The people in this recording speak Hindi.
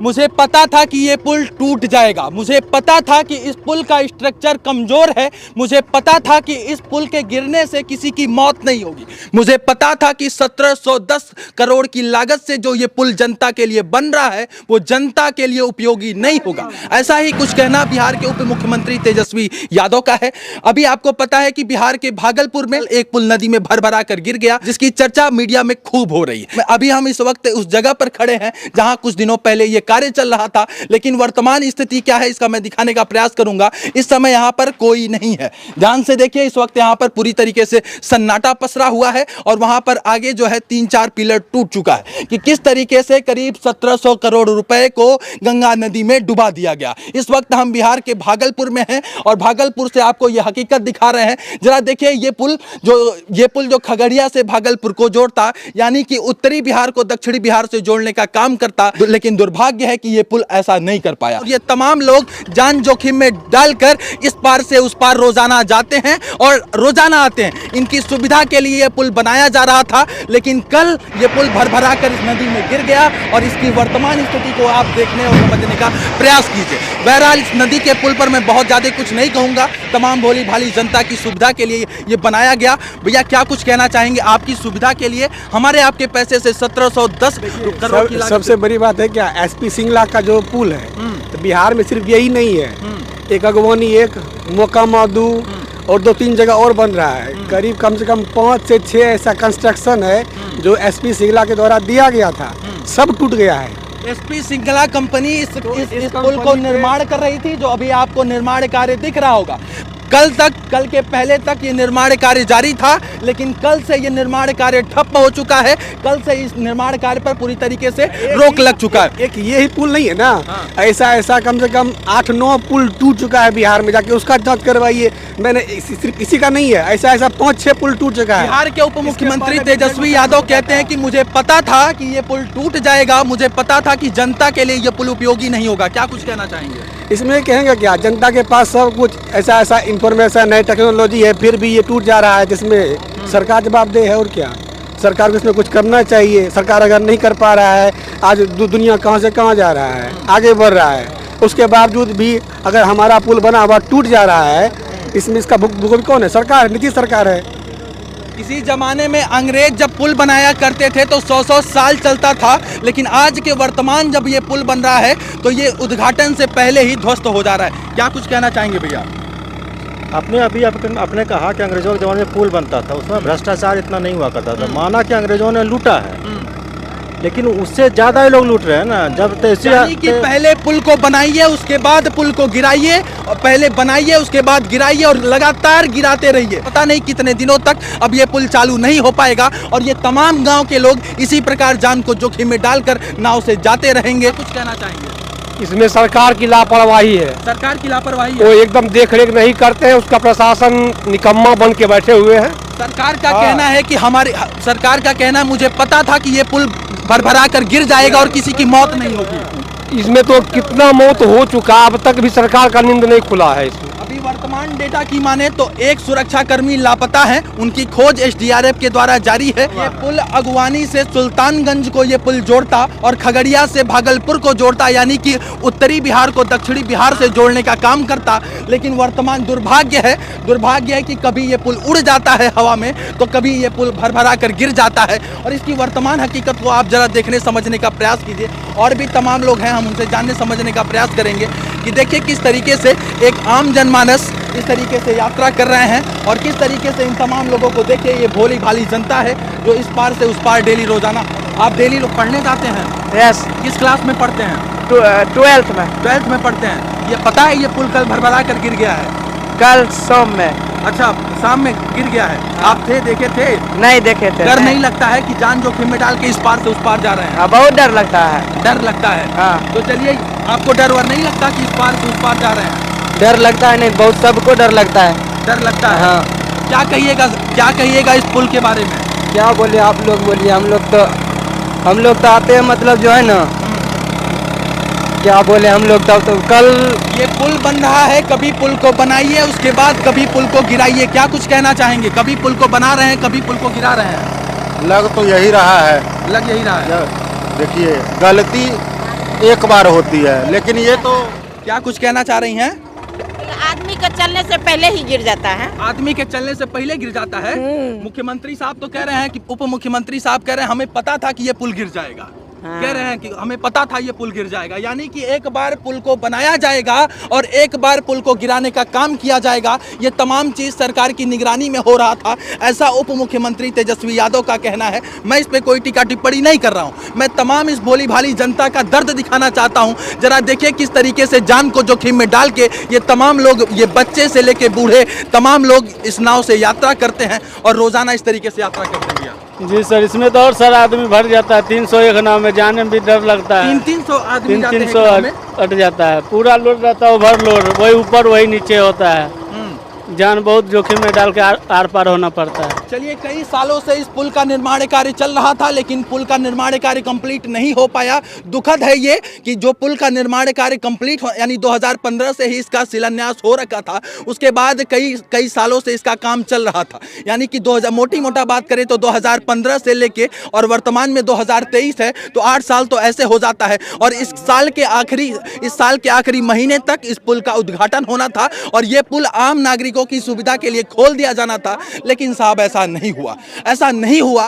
मुझे पता था कि ये पुल टूट जाएगा, मुझे पता था कि इस पुल का स्ट्रक्चर कमजोर है, मुझे पता था कि इस पुल के गिरने से किसी की मौत नहीं होगी, मुझे पता था कि 1710 करोड़ की लागत से जो ये पुल जनता के लिए बन रहा है वो जनता के लिए उपयोगी नहीं होगा। ऐसा ही कुछ कहना बिहार के उप मुख्यमंत्री तेजस्वी यादव का है। अभी आपको पता है कि बिहार के भागलपुर में एक पुल नदी में भर भरा कर गिर गया, जिसकी चर्चा मीडिया में खूब हो रही है। अभी हम इस वक्त उस जगह पर खड़े हैं जहां कुछ दिनों पहले यह कार्य चल रहा था, लेकिन वर्तमान स्थिति क्या है इसका मैं दिखाने का प्रयास करूंगा। इस समय यहां पर कोई नहीं है, ध्यान से देखिए। इस वक्त यहां पर पूरी तरीके से सन्नाटा पसरा हुआ है और वहां पर आगे जो है 3-4 पिलर टूट चुका है कि किस तरीके से करीब 1700 करोड़ रुपए को गंगा नदी में डुबा दिया गया। इस वक्त हम बिहार के भागलपुर में हैं और भागलपुर से आपको यह हकीकत दिखा रहे हैं। जरा देखिए, ये पुल जो खगड़िया से भागलपुर को जोड़ता, यानी कि उत्तरी बिहार को दक्षिणी बिहार से जोड़ने का काम करता, लेकिन दुर्भाग्य है कि ये पुल ऐसा नहीं कर पाया। ये तमाम लोग जान जोखिम में डालकर इस पार से उस पार रोजाना जाते हैं और रोजाना आते हैं। इनकी सुविधा के लिए यह पुल बनाया जा रहा था, लेकिन कल ये पुल भर भरा कर इस नदी में गिर गया और इसकी वर्तमान स्थिति को आप देखने और समझने का प्रयास कीजिए। बहरहाल इस नदी के पुल पर मैं बहुत ज्यादा कुछ नहीं कहूंगा, तमाम भोली भाली जनता की सुविधा के लिए ये बनाया गया। भैया क्या कुछ कहना चाहेंगे? आपकी सुविधा के लिए हमारे आपके पैसे से 1710 करोड़ की लागत। सबसे बड़ी बात है क्या, एसपी सिंगला का जो पुल है तो बिहार में सिर्फ यही नहीं है, एक अगवानी, एक मोकामादू और 2-3 जगह और बन रहा है। करीब कम से कम 5 से 6 ऐसा कंस्ट्रक्शन है जो एसपी सिंगला के द्वारा दिया गया था, सब टूट गया है। एसपी सिंगला कंपनी इस पुल को निर्माण कर रही थी, जो अभी आपको निर्माण कार्य दिख रहा होगा। कल के पहले तक ये निर्माण कार्य जारी था, लेकिन कल से ये निर्माण कार्य ठप हो चुका है। कल से इस निर्माण कार्य पर पूरी तरीके से रोक लग चुका है। एक ये ही पुल नहीं है ना, ऐसा कम से कम 8-9 पुल टूट चुका है बिहार में, जाके उसका जांच करवाइए। मैंने सिर्फ इसी का नहीं है, ऐसा 5-6 पुल टूट चुका है। बिहार के उप मुख्यमंत्री तेजस्वी यादव कहते हैं कि मुझे पता था कि ये पुल टूट जाएगा, मुझे पता था कि जनता के लिए ये पुल उपयोगी नहीं होगा। क्या कुछ कहना चाहेंगे? इसमें कहेंगे क्या, जनता के पास सब कुछ ऐसा इंफॉर्मेशन है, टेक्नोलॉजी है, फिर भी ये टूट जा रहा है, जिसमें सरकार जवाबदेह है। और क्या, सरकार को इसमें कुछ करना चाहिए। सरकार अगर नहीं कर पा रहा है, आज दुनिया कहां से कहां जा रहा है, आगे बढ़ रहा है, उसके बावजूद भी अगर हमारा पुल बना हुआ टूट जा रहा है, इसमें इसका भुगतान कौन है? सरकार है, नीतीश सरकार है। किसी जमाने में अंग्रेज जब पुल बनाया करते थे तो 100 साल चलता था, लेकिन आज के वर्तमान जब ये पुल बन रहा है तो ये उद्घाटन से पहले ही ध्वस्त हो जा रहा है। क्या कुछ कहना चाहेंगे भैया? आपने कहा कि अंग्रेजों के ज़माने में पुल बनता था, उसमें भ्रष्टाचार इतना नहीं हुआ करता था। माना कि अंग्रेजों ने लूटा है, लेकिन उससे ज़्यादा ही लोग लूट रहे हैं ना। जब कि पहले पुल को बनाइए, उसके बाद पुल को गिराइए, और पहले बनाइए उसके बाद गिराइए और लगातार गिराते रहिए। पता नहीं कितने दिनों तक अब ये पुल चालू नहीं हो पाएगा और ये तमाम गाँव के लोग इसी प्रकार जान को जोखिम में डालकर नाव से जाते रहेंगे। कुछ कहना चाहेंगे? इसमें सरकार की लापरवाही है। सरकार की लापरवाही वो एकदम देख रेख नहीं करते हैं, उसका प्रशासन निकम्मा बन के बैठे हुए हैं। सरकार का कहना है कि सरकार का कहना है, मुझे पता था कि ये पुल भरभरा कर गिर जाएगा और किसी की मौत नहीं होगी। इसमें तो कितना मौत हो चुका, अब तक भी सरकार का नींद नहीं खुला है। इसमें अभी वर्तमान डेटा की माने तो एक सुरक्षाकर्मी लापता है, उनकी खोज एसडीआरएफ के द्वारा जारी है। ये पुल अगवानी से सुल्तानगंज को ये पुल जोड़ता और खगड़िया से भागलपुर को जोड़ता, यानी कि उत्तरी बिहार को दक्षिणी बिहार से जोड़ने का काम करता। लेकिन वर्तमान दुर्भाग्य है कि कभी ये पुल उड़ जाता है हवा में, तो कभी ये पुल भरभरा कर गिर जाता है। और इसकी वर्तमान हकीकत को आप जरा देखने समझने का प्रयास कीजिए। और भी तमाम लोग हैं, हम उनसे जानने समझने का प्रयास करेंगे कि देखिए किस तरीके से एक आम जनमानस इस तरीके से यात्रा कर रहे हैं और किस तरीके से इन तमाम लोगों को देखिए। ये भोली भाली जनता है जो इस पार से उस पार डेली रोजाना। आप डेली लोग पढ़ने जाते हैं? यस। किस क्लास में पढ़ते हैं? 12th में पढ़ते हैं। ये पता है ये पुल कल भरभरा कर गिर गया है? कल शाम में। अच्छा, शाम में गिर गया है। आप देखे थे? नहीं देखे थे। डर नहीं लगता है कि जान जोखिम में डाल के इस पार से उस पार जा रहे हैं? बहुत डर लगता है। डर लगता है? हाँ। तो चलिए, आपको डर वर नहीं लगता कि इस पार से उस पार जा रहे हैं? डर लगता है नहीं, बहुत सबको डर लगता है। डर लगता है? हाँ। क्या कहिएगा इस पुल के बारे में? क्या बोले आप लोग बोलिए। हम लोग तो आते हैं, मतलब जो है ना, क्या बोले हम लोग तो कल ये पुल बन रहा है, कभी पुल को बनाइए उसके बाद कभी पुल को गिराइए। क्या कुछ कहना चाहेंगे? कभी पुल को बना रहे हैं, कभी पुल को गिरा रहे हैं। लग तो यही रहा है। लग यही रहा है। देखिए, गलती एक बार होती है, लेकिन ये तो क्या कुछ कहना चाह रही हैं? आदमी के चलने से पहले ही गिर जाता है। आदमी के चलने से पहले गिर जाता है। मुख्यमंत्री साहब तो कह रहे हैं कि उप मुख्यमंत्री साहब कह रहे हैं हमें पता था कि ये पुल गिर जाएगा। हाँ। कह रहे हैं कि हमें पता था ये पुल गिर जाएगा, यानी कि एक बार पुल को बनाया जाएगा और एक बार पुल को गिराने का काम किया जाएगा। ये तमाम चीज सरकार की निगरानी में हो रहा था, ऐसा उप मुख्यमंत्री तेजस्वी यादव का कहना है। मैं इस पे कोई टीका टिप्पणी नहीं कर रहा हूँ, मैं तमाम इस भोली भाली जनता का दर्द दिखाना चाहता हूँ। जरा देखिए किस तरीके से जान को जोखिम में डाल के ये तमाम लोग, ये बच्चे से लेके बूढ़े तमाम लोग इस नाव से यात्रा करते हैं और रोजाना इस तरीके से यात्रा करते हैं। जी सर, इसमें तो और सारा आदमी भर जाता है। 300 एक नाव में, जाने में भी डर लगता है। 300 आदमी जाते हैं 300 गाँव में। अट जाता है, पूरा लोड रहता है, ओवर लोड, वही ऊपर वही नीचे होता है। जान बहुत जोखिम में डाल के आर पार होना पड़ता है। चलिए, कई सालों से इस पुल का निर्माण कार्य चल रहा था, लेकिन पुल का निर्माण कार्य कंप्लीट नहीं हो पाया। दुखद है ये कि जो पुल का निर्माण कार्य कंप्लीट यानी 2015 से ही इसका शिलान्यास हो रखा था, उसके बाद कई सालों से इसका काम चल रहा था। यानी कि मोटी मोटा बात करें तो 2015 से लेके और वर्तमान में 2023 है, तो 8 साल तो ऐसे हो जाता है। और इस साल के आखिरी महीने तक इस पुल का उद्घाटन होना था और ये पुल आम नागरिकों की सुविधा के लिए खोल दिया जाना था, लेकिन साहब ऐसा नहीं हुआ।